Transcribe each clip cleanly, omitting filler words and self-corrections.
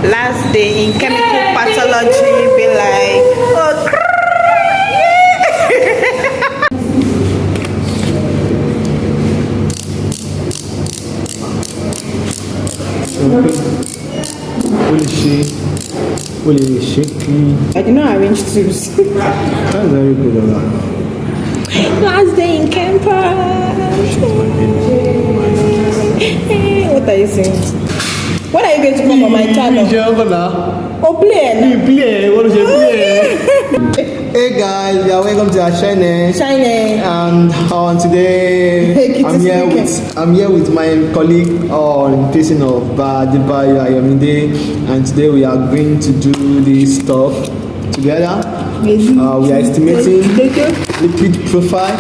Last day in chemical pathology, be like, oh, I did not arrange tubes. That's very good. Last day in campus. What are you saying? When are you going to come on my channel? Oh, play. What is your play? Hey guys, you are welcome to our channel. And today I'm here with my colleague on person of ADEBAYO, AYOMIDE, and today we are going to do this stuff together. We are estimating lipid profile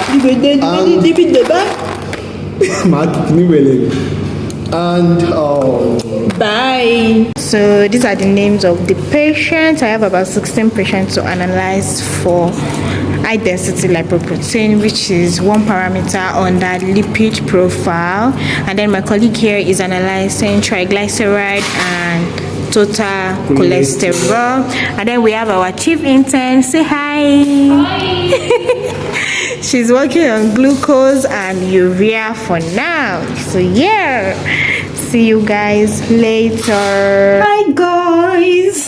and bye. So these are the names of the patients. I have about 16 patients to analyze for high density lipoprotein, which is one parameter on that lipid profile, and then my colleague here is analyzing triglyceride and total cholesterol. And then we have our chief intern. Say hi. She's working on glucose and urea for now. So yeah, see you guys later. Hi guys.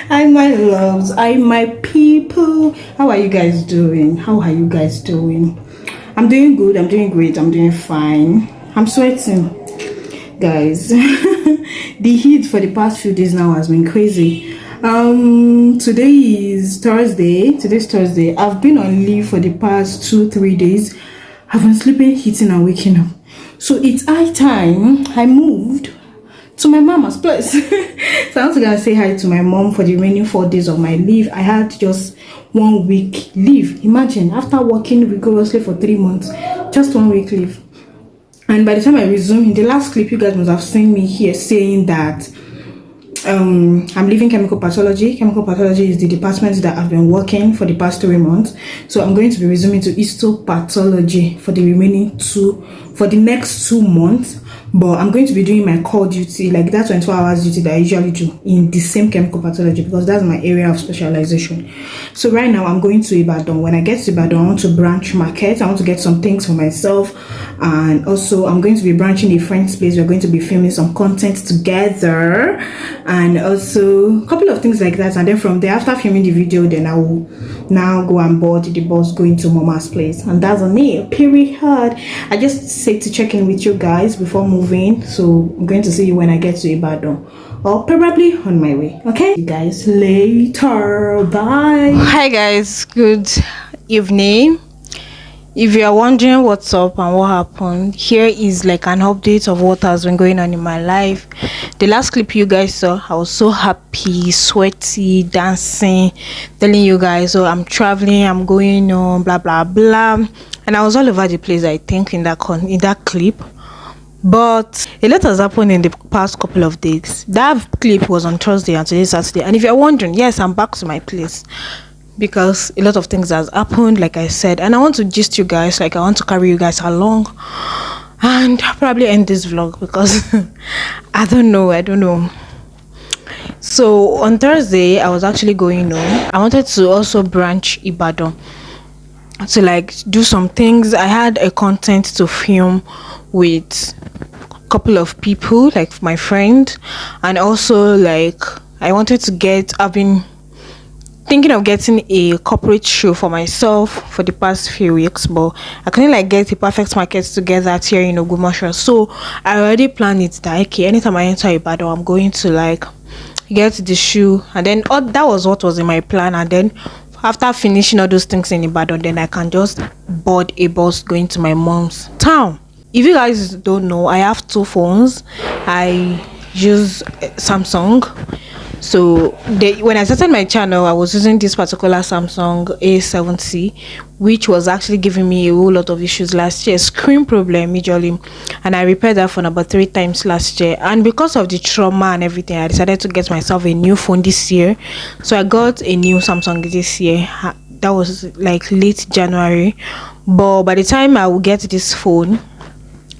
Hi my loves. Hi my people. How are you guys doing? I'm doing good. I'm doing great. I'm doing fine. I'm sweating, guys. The heat for the past few days now has been crazy. Today is Thursday. Today's Thursday. I've been on leave for the past 2-3 days. I've been sleeping, eating, and waking up. So it's high time I moved to my mama's place. So I'm also gonna say hi to my mom for the remaining 4 days of my leave. I had just 1 week leave. Imagine, after working rigorously for 3 months, just 1 week leave. And by the time I resume, in the last clip, you guys must have seen me here saying that I'm leaving chemical pathology. Chemical pathology is the department that I've been working for the past 3 months. So I'm going to be resuming to histopathology for the next 2 months. But I'm going to be doing my core duty, like that 24 hours duty that I usually do in the same chemical pathology, because that's my area of specialization. So right now I'm going to Ibadan. When I get to Ibadan, I want to branch market. I want to get some things for myself, and also I'm going to be branching a friend's place. We're going to be filming some content together, and also a couple of things like that. And then from there, after filming the video, then I will now go and board the bus going to Mama's place, and that's on me. Period. I just said to check in with you guys before moving, so I'm going to see you when I get to Ibadan, or probably on my way. Okay, see you guys later. Bye. Hi guys, good evening. If you are wondering what's up and what happened, here is like an update of what has been going on in my life. The last clip you guys saw, I was so happy, sweaty, dancing, telling you guys, oh, I'm traveling, I'm going on, blah blah blah, and I was all over the place, I think, in that clip. But a lot has happened in the past couple of days. That clip was on Thursday and today's Saturday, and if you're wondering, yes, I'm back to my place, because a lot of things has happened, like I said, and I want to gist you guys, like I want to carry you guys along, and probably end this vlog because I don't know. So on Thursday I was actually going on. I wanted to also branch Ibadan to like do some things. I had a content to film with a couple of people, like my friend, and also like I've been thinking of getting a corporate show for myself for the past few weeks, but I couldn't like get the perfect market together here in Ogbomoso. So I already planned it that okay, anytime I enter Ibadan, I'm going to like get the shoe, and then that was what was in my plan. And then after finishing all those things in Ibadan, then I can just board a bus going to my mom's town. If you guys don't know, I have 2 phones. I use Samsung. So when I started my channel, I was using this particular Samsung A70, which was actually giving me a whole lot of issues last year, screen problem majorly, and I repaired that phone about 3 times last year. And because of the trauma and everything, I decided to get myself a new phone this year. So I got a new Samsung this year. That was like late January, but by the time I will get this phone,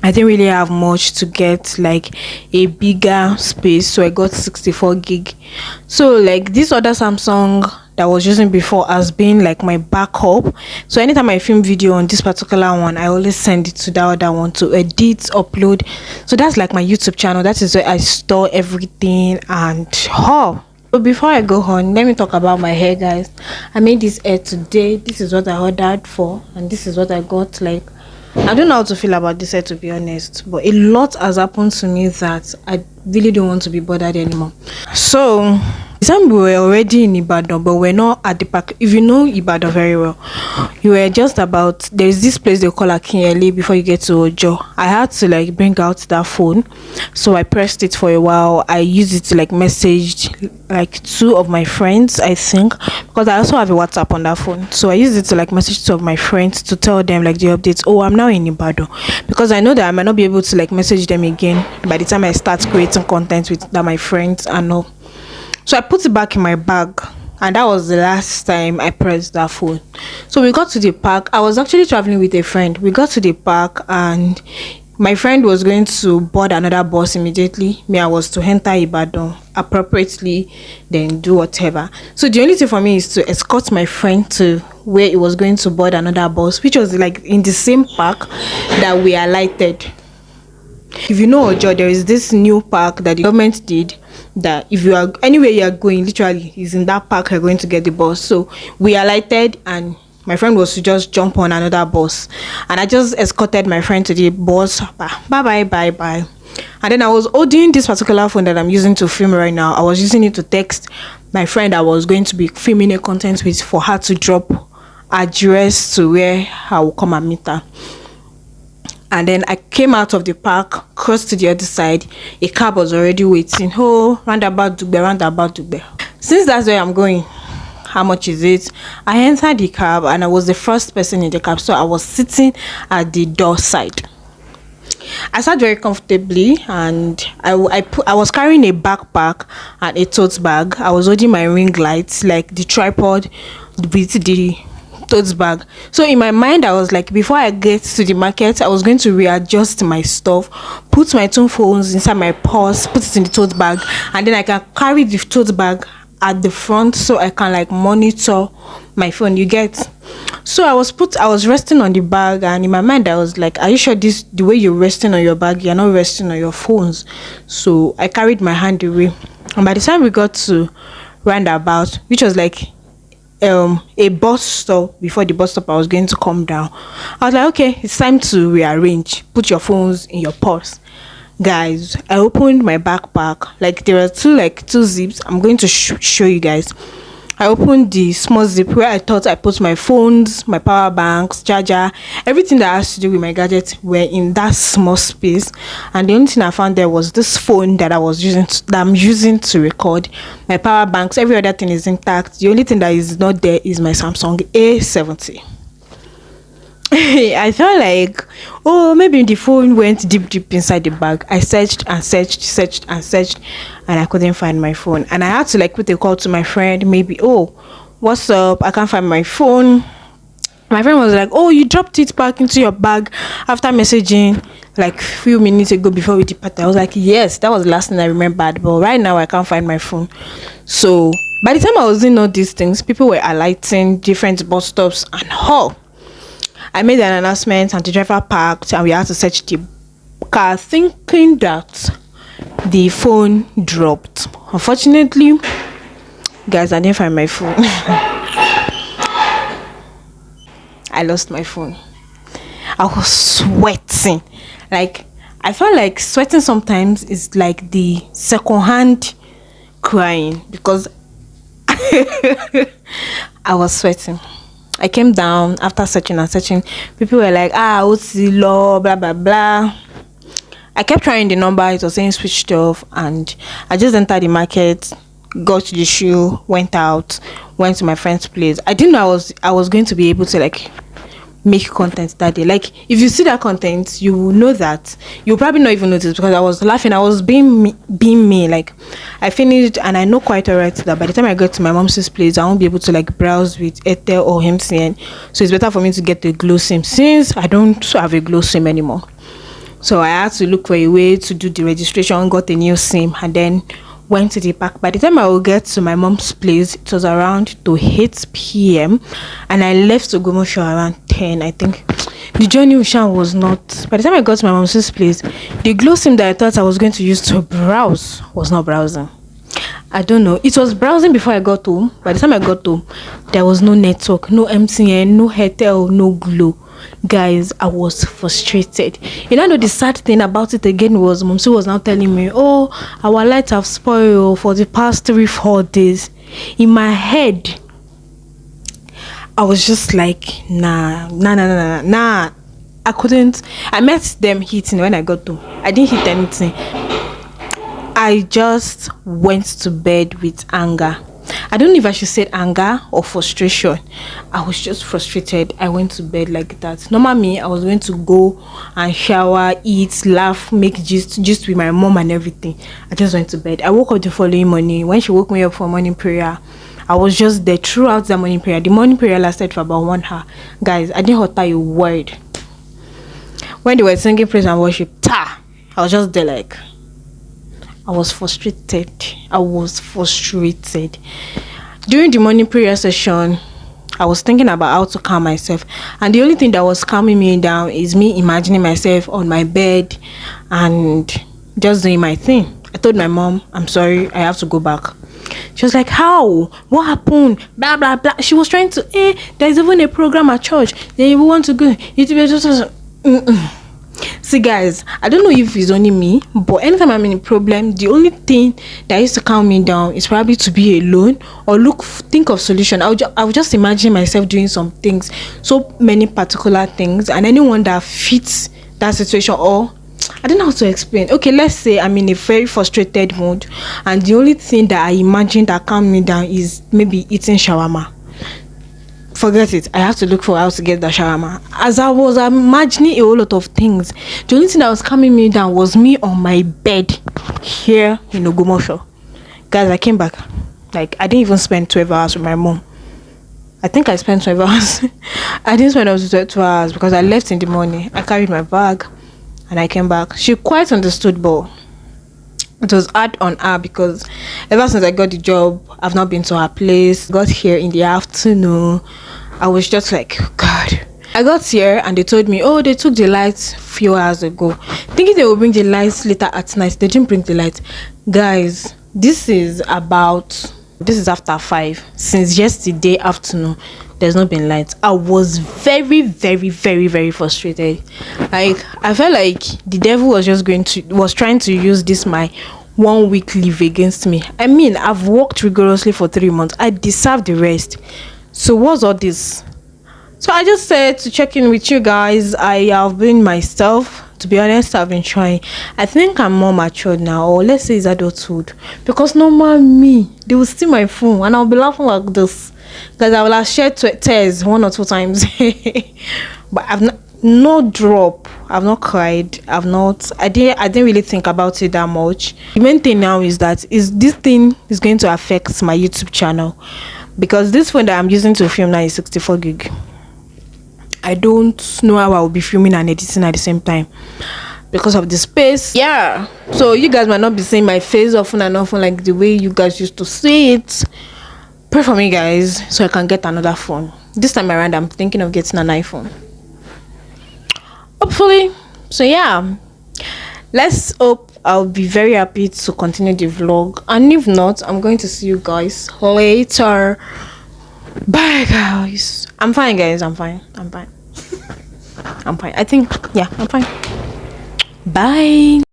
I didn't really have much to get like a bigger space, so I got 64 gig. So like this other Samsung that I was using before has been like my backup. So anytime I film video on this particular one, I always send it to the other one to edit, upload. So that's like my YouTube channel. That is where I store everything. And so before I go on, let me talk about my hair, guys. I made this hair today. This is what I ordered for, and this is what I got. Like, I don't know how to feel about this hair, to be honest, but a lot has happened to me that I really don't want to be bothered anymore. So this time we were already in Ibadan, but we're not at the park. If you know Ibadan very well, you were just about, there's this place they call Akinyele before you get to Ojo. I had to like bring out that phone, so I pressed it for a while. I used it to like message like 2 of my friends, I think, because I also have a WhatsApp on that phone. So I used it to like message 2 of my friends to tell them like the updates. Oh, I'm now in Ibadan, because I know that I might not be able to like message them again by the time I start creating content with that my friends and all. So I put it back in my bag, and that was the last time I pressed that phone. So we got to the park. I was actually traveling with a friend. We got to the park, and my friend was going to board another bus immediately. Me, I was to enter Ibadan appropriately, then do whatever. So the only thing for me is to escort my friend to where it was going to board another bus, which was like in the same park that we alighted. If you know Ojo, there is this new park that the government did, that if you are anywhere you are going, literally is in that park you're going to get the bus. So we alighted, and my friend was to just jump on another bus, and I just escorted my friend to the bus. Bye. And then I was holding this particular phone that I'm using to film right now. I was using it to text my friend I was going to be filming a content with, for her to drop address to where I will come and meet her. And then I came out of the park, crossed to the other side. A cab was already waiting. Oh, roundabout Dugbe. Since that's where I'm going, how much is it? I entered the cab, and I was the first person in the cab, so I was sitting at the door side. I sat very comfortably, and I was carrying a backpack and a tote bag. I was holding my ring lights, like the tripod with the tote bag. So in my mind, I was like, before I get to the market, I was going to readjust my stuff, put my 2 phones inside my purse, put it in the tote bag, and then I can carry the tote bag at the front, so I can like monitor my phone, you get. So I was resting on the bag, and in my mind I was like, are you sure the way you're resting on your bag, you're not resting on your phones? So I carried my hand away, and by the time we got to roundabout, which was like a bus stop, before the bus stop I was going to come down, I was like, okay, it's time to rearrange, put your phones in your purse. Guys, I opened my backpack, like there were two zips. I'm going to show you guys. I opened the small zip where I thought I put my phones, my power banks, charger, everything that has to do with my gadgets were in that small space. And the only thing I found there was this phone that I'm using to record. My power banks, every other thing is intact. The only thing that is not there is my Samsung A70. I felt like, oh, maybe the phone went deep inside the bag. I searched, and I couldn't find my phone. And I had to like put a call to my friend, maybe, oh, what's up? I can't find my phone. My friend was like, oh, you dropped it back into your bag after messaging like a few minutes ago before we departed. I was like, yes, that was the last thing I remembered, but right now I can't find my phone. So by the time I was doing all these things, people were alighting different bus stops and all. I made an announcement, and the driver parked, and we had to search the car, thinking that the phone dropped. Unfortunately, guys, I didn't find my phone. I lost my phone. I was sweating. Like, I felt like sweating sometimes is like the second-hand crying, because I was sweating. I came down after searching. People were like, what's the law, blah blah blah. I kept trying the number, it was saying switched off, and I just entered the market, got to the shoe, went out, went to my friend's place. I didn't know I was going to be able to like make content that day. Like, if you see that content, you will know that. You'll probably not even notice, because I was laughing. I was being me. Like, I finished, and I know quite alright that by the time I get to my mom's place, I won't be able to like browse with Airtel or MTN. So it's better for me to get the Glow SIM, since I don't have a Glow SIM anymore. So I had to look for a way to do the registration, got a new SIM, and then went to the park. By the time I would get to my mom's place, it was around to 8 p.m. and I left to ogbomoso around 10. I think the journey was not. By the time I got to my mom's place, the glow SIM that I thought I was going to use to browse was not browsing. I don't know. It was browsing before I got home. By the time I got home, there was no network, no MTN, no Airtel, no Glo. Guys, I was frustrated. You know the sad thing about it again was Momsi was now telling me, oh, our lights have spoiled for the past 3-4 days. In my head, I was just like, nah. I couldn't. I met them hitting when I got home. I didn't hit anything. I just went to bed with anger. I don't know if I should say anger or frustration. I was just frustrated. I went to bed like that. Normally, I was going to go and shower, eat, laugh, make gist with my mom and everything. I just went to bed. I woke up the following morning. When she woke me up for morning prayer, I was just there throughout the morning prayer. The morning prayer lasted for about 1 hour. Guys, I didn't utter a word. When they were singing praise and worship, I was just there like... I was frustrated. During the morning prayer session, I was thinking about how to calm myself. And the only thing that was calming me down is me imagining myself on my bed and just doing my thing. I told my mom, I'm sorry, I have to go back. She was like, how? What happened? Blah, blah, blah. She was trying to, there's even a program at church. Then you want to go. See guys, I don't know if it's only me, but anytime I'm in a problem, the only thing that used to calm me down is probably to be alone or think of solution. I would just imagine myself doing some things, so many particular things, and anyone that fits that situation, or I don't know how to explain. Okay, let's say I'm in a very frustrated mood and the only thing that I imagine that calm me down is maybe eating shawarma. Forget it. I have to look for how to get the shawarma. As I was imagining a whole lot of things, the only thing that was calming me down was me on my bed here in ogbomoso. Guys, I came back. Like, I didn't even spend 12 hours with my mom. I think I spent 12 hours. I didn't spend 12 hours because I left in the morning. I carried my bag and I came back. She quite understood, but it was hard on her because ever since I got the job, I've not been to her place. Got here in the afternoon. I was just like, God. I got here and they told me, oh, they took the lights a few hours ago. Thinking they will bring the lights later at night. They didn't bring the lights. Guys, this is after 5. Since yesterday afternoon, there's not been lights. I was very, very, very, very frustrated. Like, I felt like the devil was trying to use this my 1 week leave against me. I mean, I've worked rigorously for 3 months. I deserve the rest. So what's all this? So I just said to check in with you guys. I have been myself. To be honest, I've been trying. I think I'm more matured now, or let's say it's adulthood. Because normal me, they will steal my phone and I'll be laughing like this. Because I will have shared tears 1 or 2 times. But I've no drop. I've not cried. I didn't really think about it that much. The main thing now is that this thing is going to affect my YouTube channel. Because this phone that I'm using to film now is 64 gig. I don't know how I will be filming and editing at the same time because of the space. Yeah, so you guys might not be seeing my face often and often like the way you guys used to see it. Pray for me, guys, so I can get another phone. This time around, I'm thinking of getting an iPhone, hopefully. So yeah, let's hope I'll be very happy to continue the vlog, and if not, I'm going to see you guys later. Bye guys. I'm fine, guys. I'm fine. I'm fine. I think, yeah, I'm fine. Bye.